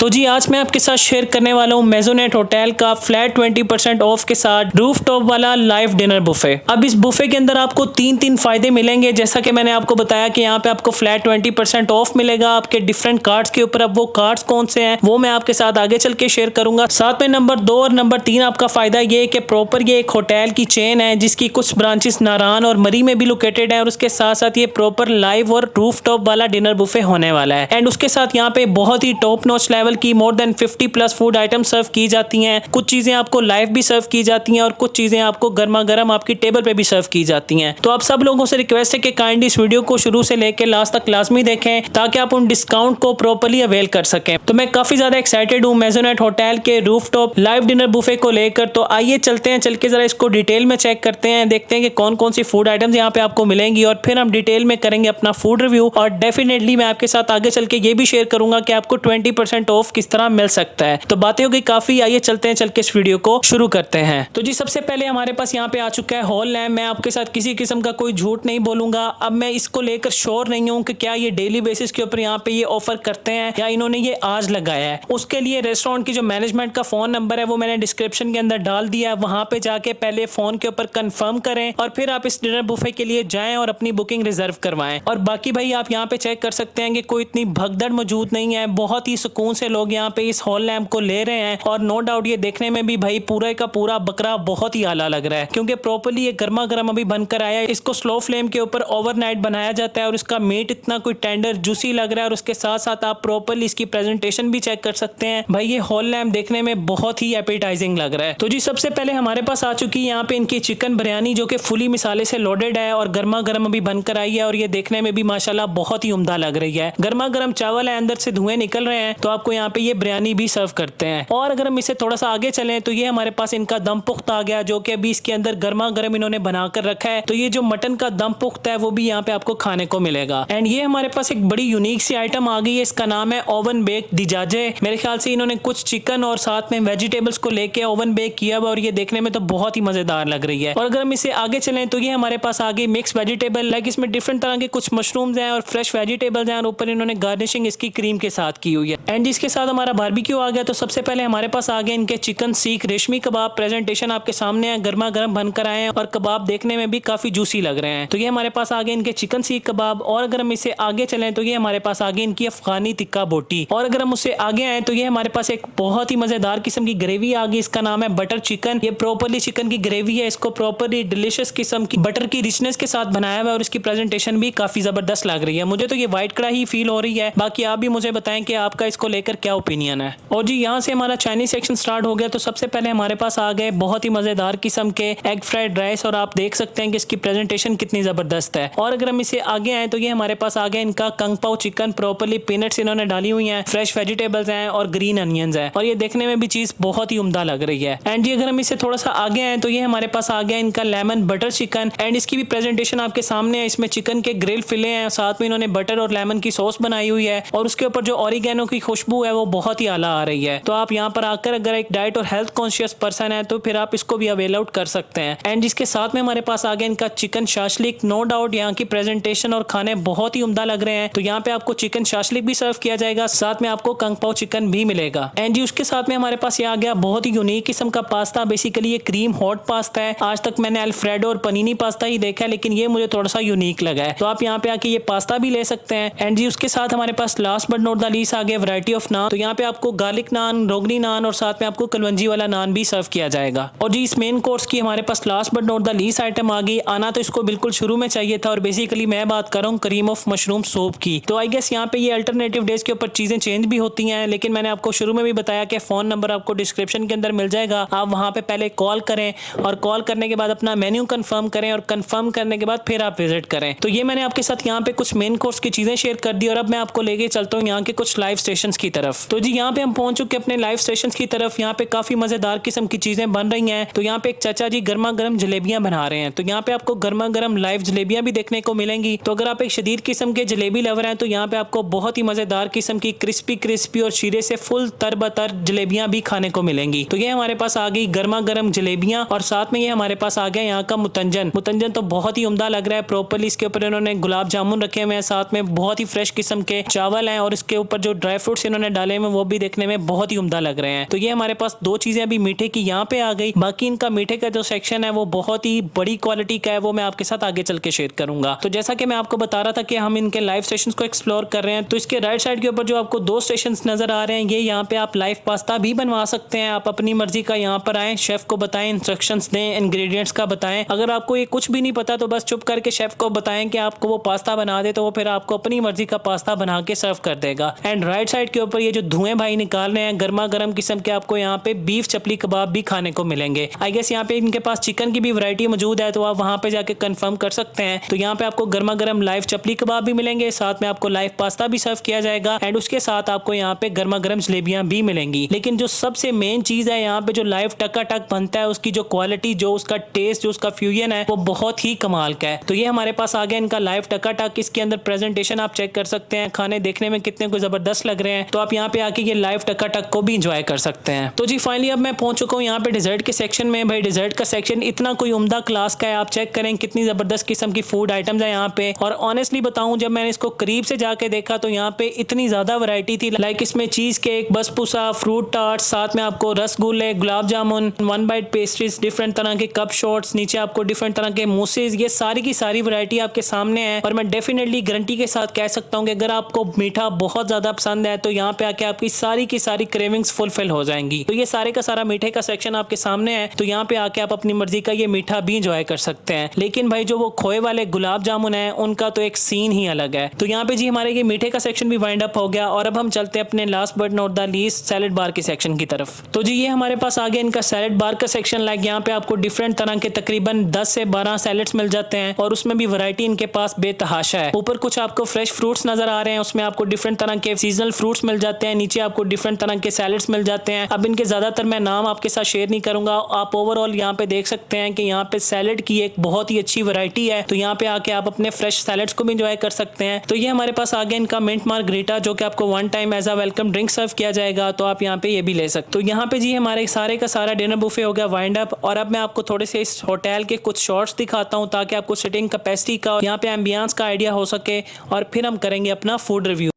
तो जी आज मैं आपके साथ शेयर करने वाला हूँ मेजोनेट होटल का फ्लैट 20% ऑफ के साथ रूफ टॉप वाला लाइव डिनर बुफे। अब इस बुफे के अंदर आपको तीन फायदे मिलेंगे, जैसा कि मैंने आपको बताया कि यहाँ पे आपको फ्लैट 20% ऑफ मिलेगा आपके डिफरेंट कार्ड्स के ऊपर। अब वो कार्ड्स कौन से हैं वो मैं आपके साथ आगे चल के शेयर करूंगा। साथ में नंबर 2 और नंबर 3 आपका फायदा ये है कि प्रॉपर ये एक होटल की चेन है जिसकी कुछ ब्रांचेस नारायण और मरी में भी लोकेटेड है, और उसके साथ साथ ये प्रॉपर लाइव और रूफ टॉप वाला डिनर बुफे होने वाला है। एंड उसके साथ यहाँ पे बहुत ही टॉप नॉच लेवल की मोर देन 50+ फूड आइटम सर्व की जाती हैं। कुछ चीजें आपको लाइव भी सर्व की जाती हैं और कुछ चीजें आपको गर्मा गर्म आपकी टेबल पे भी सर्व की जाती हैं। तो आप सब लोगों से रिक्वेस्ट है कि काइंडली इस वीडियो को शुरू से लेकर लास्ट तक लाजमी देखें ताकि आप उन डिस्काउंट को प्रॉपर्ली अवेल कर सकें। तो मैं काफी ज्यादा एक्साइटेड हूँ मेजोनेट होटल के roof top live dinner buffet को लेकर। तो आइए चलते हैं, चल के जरा इसको डिटेल में चेक करते हैं, देखते हैं कि कौन कौन सी फूड आइटम्स यहाँ पे आपको मिलेंगी और फिर हम डिटेल में करेंगे अपना फूड रिव्यू। और डेफिनेटली मैं आपके साथ आगे चल के ये भी शेयर करूंगा कि आपको 20% ऑफ किस तरह मिल सकता है। तो बातें हो गई काफी, आइए चलते हैं, चल के इस वीडियो को शुरू करते हैं। तो जी सबसे पहले हमारे पास यहाँ पे आ चुका है हॉल लैम्प। मैं आपके साथ किसी किस्म का कोई झूठ नहीं बोलूंगा। अब मैं इसको लेकर श्योर नहीं हूँ कि क्या ये डेली बेसिस के ऊपर यहाँ पे ये ऑफर करते हैं या इन्होंने ये आज लगाया है। उसके लिए रेस्टोरेंट की जो मैनेजमेंट का फोन नंबर है वो मैंने डिस्क्रिप्शन के अंदर डाल दिया है। वहां पे जाके पहले फोन के ऊपर कंफर्म करें और फिर आप इस डिनर बुफे के लिए जाएं और अपनी बुकिंग रिजर्व करवाएं। और बाकी भाई आप यहाँ पे चेक कर सकते हैं कि कोई इतनी भगदड़ मौजूद नहीं है, बहुत ही सुकून से लोग यहाँ पे इस हॉल लैम्प को ले रहे हैं। और नो डाउट ये देखने में भी भाई पूरा का पूरा बकरा बहुत ही आला लग रहा है, क्योंकि प्रॉपर्ली ये गर्मा गर्म अभी बनकर आया है। इसको स्लो फ्लेम के ऊपर ओवरनाइट बनाया जाता है और इसका मीट इतना कोई टेंडर जूसी लग रहा है। और उसके साथ साथ आप प्रॉपर्ली इसकी प्रेजेंटेशन भी चेक कर सकते हैं। भाई ये हॉल लैम्प देखने में बहुत ही एपेटाइजिंग लग रहा है। तो जी सबसे पहले हमारे पास आ चुकी है यहाँ पे इनकी चिकन बिरयानी, जो कि फुली मिसाले से लोडेड है और गर्मा गर्म अभी बनकर आई है। और ये देखने में भी माशाल्लाह बहुत ही उम्दा लग रही है। गर्मा गर्म चावल है, अंदर से धुएं निकल रहे हैं, तो आपको यहाँ पे ये बिरयानी भी सर्व करते हैं। और अगर हम इसे थोड़ा सा आगे चलें तो ये हमारे पास इनका दम पुख्त आ गया, जो कि अभी इसके अंदर गर्मा गर्म इन्होंने बनाकर रखा है। तो ये जो मटन का दम पुख्त है वो भी यहाँ पे आपको खाने को मिलेगा। एंड ये हमारे पास एक बड़ी यूनिक सी आइटम आ गई है, इसका नाम है ओवन बेक दिजाजे। मेरे ख्याल से इन्होंने कुछ चिकन और साथ में वेजिटेबल्स को लेके ओवन बेक किया हुआ और ये देखने में तो बहुत ही मजेदार लग रही है। और अगर हम इसे आगे चलें तो ये हमारे पास आ गई मिक्स वेजिटेबल, लाइक इसमें डिफरेंट तरह के कुछ मशरूम्स हैं और फ्रेश वेजिटेबल्स हैं और ऊपर इन्होंने गार्निशिंग इसकी क्रीम के साथ की हुई है। एंड इसके साथ हमारा बारबेक्यू आ गया। तो सबसे पहले हमारे पास आ गए इनके चिकन सीख रेशमी कबाब। प्रेजेंटेशन आपके सामने है, गर्मा गर्म बनकर आए हैं और कबाब देखने में भी काफी जूसी लग रहे हैं। तो ये हमारे पास आ गए इनके चिकन सीख कबाब। और अगर हम इसे आगे चलें तो ये हमारे पास आ गई इनकी अफगानी टिक्का बोटी। और अगर हम उससे आगे आए तो ये हमारे पास एक बहुत ही मजेदार किस्म की ग्रेवी आ गई, इसका नाम है बटर चिकन। ये प्रॉपर्ली चिकन की ग्रेवी है, इसको प्रॉपर्ली डिलीशियस किस्म की बटर की रिचनेस के साथ बनाया हुआ है और इसकी प्रेजेंटेशन भी काफी जबरदस्त लग रही है। मुझे तो ये व्हाइट कढ़ाई फील हो रही है, बाकी आप भी मुझे बताएं कि आपका इसको लेकर क्या ओपिनियन है। और जी यहाँ से हमारा चाइनीज सेक्शन स्टार्ट हो गया। तो सबसे पहले हमारे पास आ गए बहुत ही मजेदार किस्म के एग फ्राइड राइस और आप देख सकते हैं कि इसकी प्रेजेंटेशन कितनी जबरदस्त है। और अगर हम इसे आगे आए तो ये हमारे पास आ गया इनका कंग पाओ चिकन। प्रॉपर्ली पीनट्स इन्होंने डाली हुई हैं, फ्रेश वेजिटेबल्स हैं और ग्रीन अनियंस हैं और ये देखने में भी चीज बहुत ही उम्दा लग रही है। एंड जी अगर हम इसे थोड़ा सा आगे आए तो ये हमारे पास आ गया इनका लेमन बटर चिकन। एंड इसकी भी प्रेजेंटेशन आपके सामने है, इसमें चिकन के ग्रिल फिले हैं, साथ में इन्होंने बटर और लेमन की सॉस बनाई हुई है और उसके ऊपर जो ऑरिगेनो की खुशबू है वो बहुत ही आला आ रही है। तो आप यहाँ पर आकर अगर एक डाइट और हेल्थ कॉन्शियस पर्सन है तो फिर आप इसको भी अवेल आउट कर सकते हैं। एंड जिसके साथ में हमारे पास आ गया इनका चिकन शाशलिक। नो डाउट यहाँ की प्रेजेंटेशन और खाने बहुत ही उम्दा लग रहे हैं। तो यहाँ पे आपको चिकन शाशलिक भी सर्व किया जाएगा, साथ में आपको कंग पाओ चिकन भी मिलेगा। एंड जी उसके साथ में हमारे पास ये आ गया बहुत ही यूनिक किस्म का पास्ता। बेसिकली ये क्रीम हॉट पास्ता है। आज तक मैंने अल्फ्रेडो और पनीनी पास्ता ही देखा है, लेकिन ये मुझे थोड़ा सा यूनिक लगा है। तो आप यहाँ पे आके ये पास्ता भी ले सकते हैं। एंड जी उसके साथ हमारे पास last but not the least आ गया वैरायटी ऑफ नान। तो यहाँ पे आपको गार्लिक नान, रोगनी नान और साथ में आपको कलवंजी वाला नान भी सर्व किया जाएगा। और जी इस मेन कोर्स की हमारे पास last but not the least item आ गई। आना तो इसको बिल्कुल शुरू में चाहिए था और बेसिकली मैं बात कर रहा हूँ करीम ऑफ मशरूम सूप की। तो आई गेस यहाँ पे ये अल्टरनेटिव डेज के ऊपर चीजें चेंज भी होती हैं, लेकिन मैंने आपको शुरू में भी बताया कि फोन नंबर आपको डिस्क्रिप्शन के अंदर मिल जाएगा। आप वहाँ पे पहले कॉल करें और कॉल करने के बाद अपना मेन्यू कंफर्म करें और कंफर्म करने के बाद फिर आप विजिट करें। तो ये मैंने आपके साथ यहाँ पे कुछ मेन कोर्स की चीजें शेयर कर दी और अब मैं आपको लेके चलता हूँ यहाँ के कुछ लाइव स्टेशन की तरफ। तो जी यहाँ पे हम पहुंच चुके अपने लाइव स्टेशन की तरफ। यहाँ पे काफी मजेदार किस्म की चीजें बन रही हैं। तो यहाँ पे एक चाचा जी गर्मा गर्म जलेबियां बना रहे हैं। तो यहाँ पे आपको गर्मा गर्म लाइव जलेबियां भी देखने को मिलेंगी। तो अगर आप एक शदीद किस्म के जलेबी लवर हैं तो यहाँ पे आपको बहुत ही मजेदार किस्म की क्रिस्पी और शीरे से फुल तरबतर जलेबियां भी खाने को मिलेंगी। तो ये हमारे पास आ गई गर्मा गर्म जलेबियां और साथ में ये हमारे पास आ गया यहाँ का मुतंजन। तो बहुत ही उम्दा लग रहा है। प्रॉपर्ली इसके ऊपर इन्होंने गुलाब जामुन रखे हुए हैं, साथ में बहुत ही फ्रेश किस्म के चावल हैं और इसके ऊपर जो ड्राई फ्रूट्स इन्होंने हेज़लनट डाले हुए वो भी देखने में बहुत ही उम्दा लग रहे हैं। तो ये हमारे पास दो चीजें अभी मीठे की यहाँ पे आ गई। बाकी इनका मीठे का जो सेक्शन है वो बहुत ही बड़ी क्वालिटी का है, वो मैं आपके साथ आगे चल के शेयर करूंगा। तो जैसा कि मैं आपको बता रहा था कि हम इनके लाइव स्टेशंस को एक्सप्लोर कर रहे हैं, तो इसके राइट साइड के ऊपर जो आपको दो स्टेशंस नजर आ रहे हैं, ये यहाँ पे आप लाइव पास्ता भी बनवा सकते हैं। आप अपनी मर्जी का यहाँ पर आए, शेफ को बताएं, इंस्ट्रक्शंस दें, इंग्रेडिएंट्स का बताएं। अगर आपको ये कुछ भी नहीं पता तो बस चुप करके शेफ को बताएं कि आपको वो पास्ता बना दे, तो वो फिर आपको अपनी मर्जी का पास्ता बना के सर्व कर देगा। एंड राइट साइड के ऊपर ये जो धुएं भाई निकाल रहे हैं, गर्मा गर्म किस्म के आपको यहाँ पे बीफ चपली कबाब भी खाने को मिलेंगे। आई गेस यहाँ पे इनके पास चिकन की भी वैरायटी मौजूद है, तो आप वहाँ पे जाके कंफर्म कर सकते हैं। तो यहाँ पे आपको गर्मा गर्म लाइव चपली कबाब भी मिलेंगे, साथ में आपको लाइव पास्ता भी सर्व किया जाएगा एंड उसके साथ आपको यहाँ पे गर्मा गर्म जलेबियां भी मिलेंगी। लेकिन जो सबसे मेन चीज है यहाँ पे, जो लाइव टकाटक बनता है, उसकी जो क्वालिटी, जो उसका टेस्ट, जो उसका फ्यूजन है, वो बहुत ही कमाल का है। तो ये हमारे पास आ गया इनका लाइव टकाटक। इसके अंदर प्रेजेंटेशन आप चेक कर सकते हैं, खाने देखने में कितने को जबरदस्त लग रहे हैं। तो आप यहाँ पे आके ये लाइव टकाटक को भी इंजॉय कर सकते हैं। तो जी फाइनली अब मैं पहुंच चुका हूँ यहाँ पे डिजर्ट के सेक्शन में। भाई डिजर्ट का सेक्शन इतना कोई उम्दा क्लास का है, आप चेक करें कितनी जबरदस्त किस्म की फूड आइटम्स है यहाँ पे। और ऑनेस्टली बताऊं, जब मैंने इसको करीब से जाके देखा तो यहाँ पे इतनी ज्यादा वैरायटी थी। लाइक इसमें चीज केक, बसपुसा, फ्रूट टार्ट, साथ में आपको रसगुल्ले, gulab jamun, one byte pastries, different तरह के कप शॉट्स, नीचे आपको डिफरेंट तरह के मूसेस, ये सारी की सारी वैरायटी आपके सामने है। और मैं डेफिनेटली गारंटी के साथ कह सकता हूँ कि अगर आपको मीठा बहुत ज्यादा पसंद है तो यहाँ पे आके आपकी सारी की सारी क्रेविंग्स फुलफिल हो जाएंगी। तो ये सारे का सारा मीठे का सेक्शन आपके सामने है, तो यहाँ पे आके आप अपनी मर्जी का ये मीठा भी इंजॉय कर सकते हैं। लेकिन भाई जो वो खोए वाले गुलाब जामुन है, उनका तो एक सीन ही अलग है। तो यहाँ पे जी हमारे ये मीठे का सेक्शन भी वाइंड अप हो गया और अब हम चलते हैं अपने last but not the least salad bar के सेक्शन की तरफ। तो जी ये हमारे पास आ गया इनका सैलेड बार का सेक्शन। लाइक यहाँ पे आपको डिफरेंट तरह के तकरीबन 10 से 12 सैलेड्स मिल जाते हैं और उसमें भी वैरायटी इनके पास बेतहाशा है। ऊपर कुछ आपको फ्रेश फ्रूट्स नजर आ रहे हैं, उसमें आपको डिफरेंट तरह के सीजनल फ्रूट्स मिल जाते हैं। नीचे आपको डिफरेंट तरह के सैलेड्स मिल जाते हैं। अब इनके ज्यादातर मैं नाम आपके साथ शेयर नहीं करूंगा। आप ओवरऑल यहाँ पे देख सकते हैं कि यहाँ पे सैलेड की एक बहुत ही अच्छी वैरायटी है। तो यहाँ पे आके आप अपने फ्रेश सैलेड्स को भी एंजॉय कर सकते हैं। तो ये हमारे पास आ गया इनका मिंट मार्गरीटा, जो कि आपको one time as a welcome drink serve किया जाएगा। तो आप यहाँ पे ये भी ले सकते। तो यहाँ पे जी हमारे सारे का सारा डिनर बुफे हो गया वाइंड अप। और अब मैं आपको थोड़े से इस होटल के कुछ शॉट्स दिखाता हूँ ताकि आपको सिटिंग कैपेसिटी का और यहाँ पे एम्बियंस का आइडिया हो सके, और फिर हम करेंगे अपना फूड रिव्यू।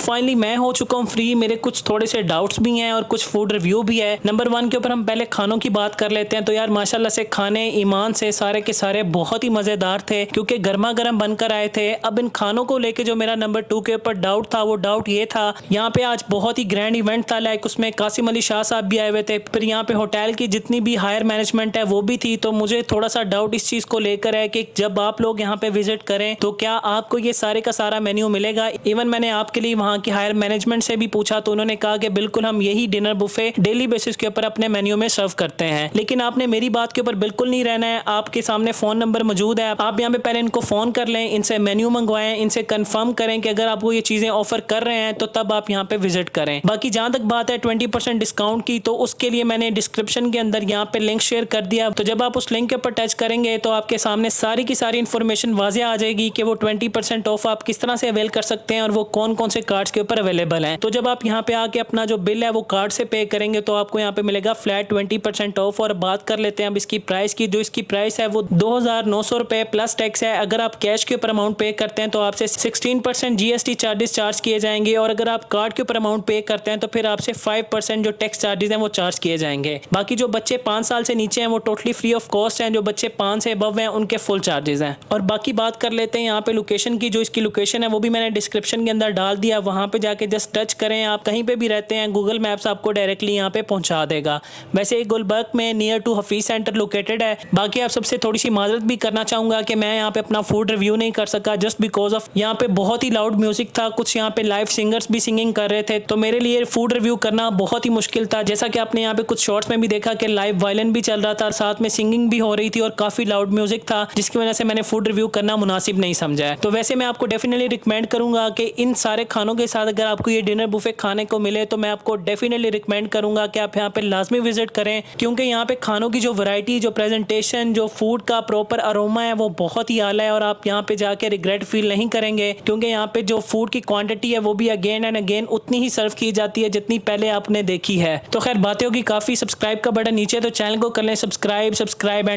फाइनली मैं हो चुका हूँ फ्री। मेरे कुछ थोड़े से डाउट्स भी हैं और कुछ फूड रिव्यू भी है। नंबर 1 के ऊपर हम पहले खानों की बात कर लेते हैं। तो यार माशाल्लाह से खाने ईमान से सारे के सारे बहुत ही मजेदार थे, क्योंकि गर्मा गर्म बनकर आए थे। अब इन खानों को लेके जो मेरा नंबर 2 के ऊपर डाउट था, वो डाउट ये था, यहाँ पे आज बहुत ही ग्रैंड इवेंट था। लाइक उसमें कासिम अली शाह साहब भी आए हुए थे, फिर यहाँ पे होटल की जितनी भी हायर मैनेजमेंट है वो भी थी। तो मुझे थोड़ा सा डाउट इस चीज को लेकर है कि जब आप लोग यहाँ पे विजिट करें तो क्या आपको ये सारे का सारा मेन्यू मिलेगा। इवन मैंने आपके लिए वहाँ की हायर मैनेजमेंट से भी पूछा तो उन्होंने कहा कि बिल्कुल हम यही डिनर बुफे डेली बेसिस के ऊपर अपने मेन्यू में सर्व करते हैं। लेकिन आपने मेरी बात के ऊपर बिल्कुल नहीं रहना है। आपके सामने फोन नंबर मौजूद है, आप यहाँ पे पहले इनको फोन कर लें, इनसे मेन्यू मंगवाएं, इनसे कंफर्म करें कि अगर आपको ये चीजें ऑफर कर रहे हैं तो तब आप यहाँ पे विजिट करें। बाकी जहां तक बात है 20% डिस्काउंट की, तो उसके लिए मैंने डिस्क्रिप्शन के अंदर यहाँ पे लिंक शेयर कर दिया। तो जब आप उस लिंक के ऊपर टच करेंगे तो आपके सामने सारी की सारी इन्फॉर्मेशन वाज़ेह आ जाएगी कि वो 20% ऑफ आप किस तरह से अवेल कर सकते हैं और वो कौन कौन से कार्ड्स के ऊपर अवेलेबल हैं। तो जब आप यहाँ पे आके अपना जो बिल है वो कार्ड से पे करेंगे तो आपको यहाँ पे मिलेगा फ्लैट 20% ऑफ। और बात कर लेते हैं अब इसकी प्राइस की। जो इसकी प्राइस है वो 2900 रुपए प्लस टैक्स है। अगर आप कैश के ऊपर अमाउंट पे करते हैं तो आपसे 16% GST चार्जेस चार्ज किए जाएंगे, और अगर आप कार्ड के ऊपर अमाउंट पे करते हैं तो फिर आपसे 5% जो टैक्स चार्जेस हैं वो चार्ज किए जाएंगे। बाकी जो बच्चे 5 साल से नीचे हैं वो टोटली फ्री ऑफ कॉस्ट हैं, जो बच्चे 5 से अबव हैं उनके फुल चार्जेस हैं। और बाकी बात कर लेते हैं यहाँ पे लोकेशन की। जो इसकी लोकेशन है वो भी मैंने डिस्क्रिप्शन के अंदर डाल दिया, वहाँ पे जाके जस्ट जस्ट टच करें, आप कहीं पे भी रहते हैं गूगल मैप्स आपको डायरेक्टली यहाँ पे पहुंचा देगा। वैसे ये गुलबर्ग में near to Hafeez centre located है। बाकी आप सबसे थोड़ी सी माजरत भी करना चाहूँगा कि मैं यहाँ पे अपना फूड रिव्यू नहीं कर सका जस्ट बिकॉज ऑफ यहाँ पे बहुत ही लाउड म्यूजिक था, कुछ यहाँ पे लाइव सिंगर्स भी सिंगिंग कर रहे थे, तो मेरे लिए फूड रिव्यू करना बहुत ही मुश्किल था। जैसा कि आपने यहाँ पे कुछ शॉर्ट्स में भी देखा कि लाइव वायलिन भी चल रहा था, साथ में सिंगिंग भी हो रही थी और काफी लाउड म्यूजिक था, जिसकी वजह से मैंने फूड रिव्यू करना मुनासिब नहीं समझा। तो वैसे मैं आपको डेफिनेटली रिकमेंड करूंगा कि इन सारे खानों के साथ अगर आपको ये डिनर बुफे खाने को मिले तो मैं आपको डेफिनेटली रिकमेंड करूंगा कि आप यहाँ पे लाजमी विजिट करें, क्योंकि यहाँ पे खानों की जो वैरायटी, जो प्रेजेंटेशन, जो फूड का प्रॉपर अरोमा है वो बहुत ही आला है और आप यहाँ पे जाके रिग्रेट फील नहीं करेंगे, क्योंकि यहाँ पे जो फूड की क्वांटिटी है वो भी अगेन एंड अगेन उतनी ही सर्व की जाती है जितनी पहले आपने देखी है। तो खैर बातें होगी काफी, सब्सक्राइब का बटन नीचे, तो चैनल को कर लें subscribe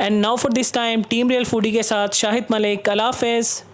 and now for this time team real foodie के साथ शाहिद मलिक। अल्लाह हाफिज़।